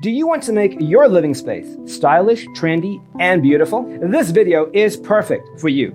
Do you want to make your living space stylish, trendy, and beautiful? This video is perfect for you.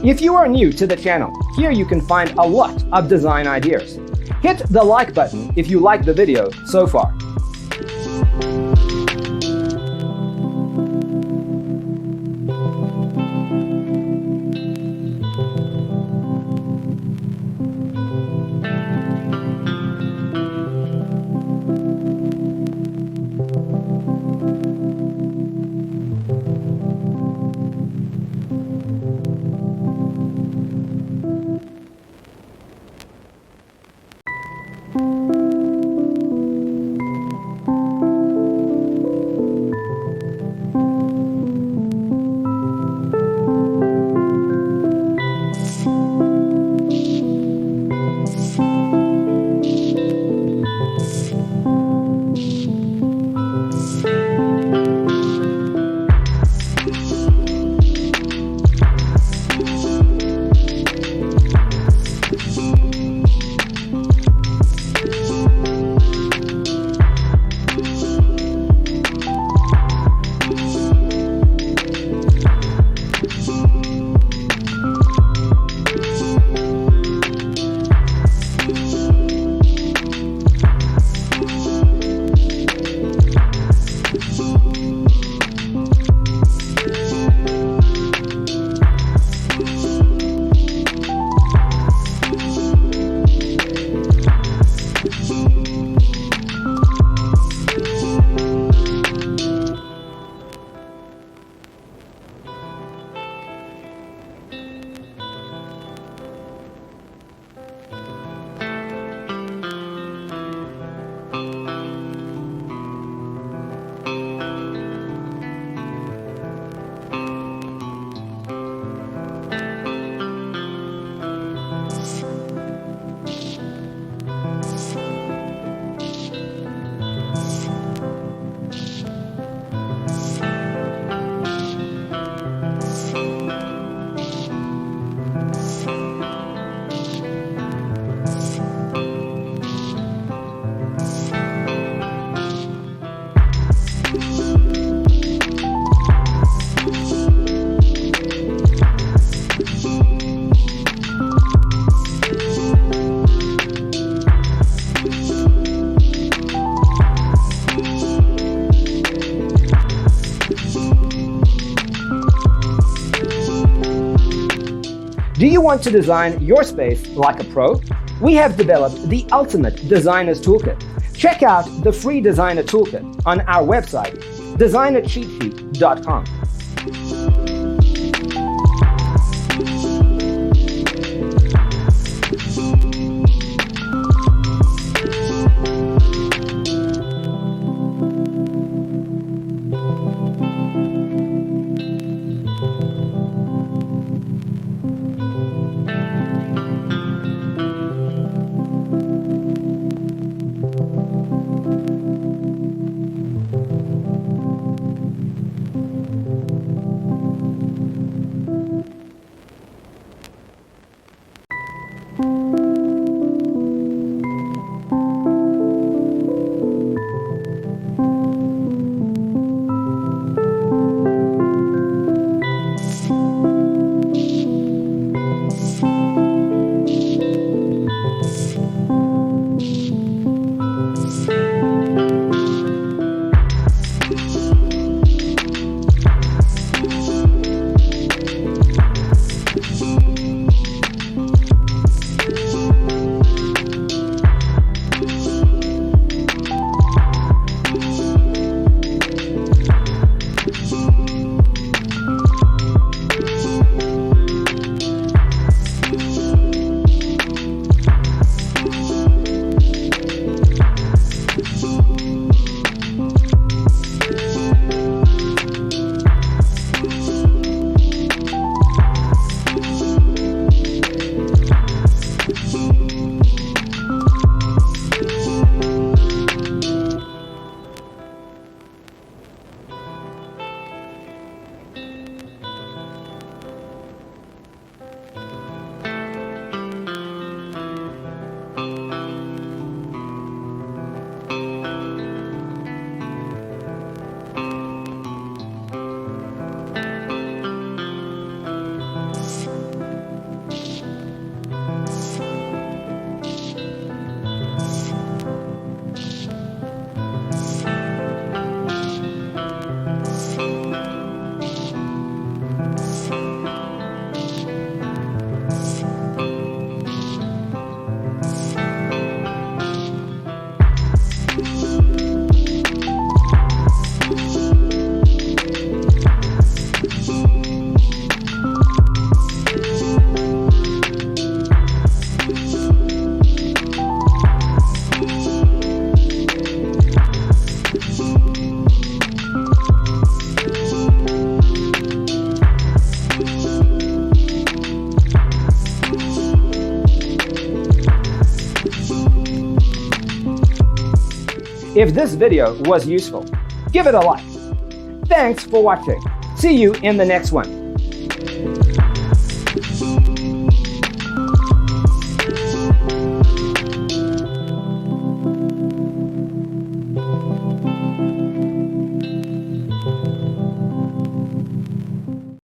If you are new to the channel, here you can find a lot of design ideas. Hit the like button if you like the video so far. want to design your space like a pro? We have developed the ultimate designer's toolkit. Check out the free designer toolkit on our website, designercheatsheet.com. If this video was useful, give it a like. Thanks for watching. See you in the next one.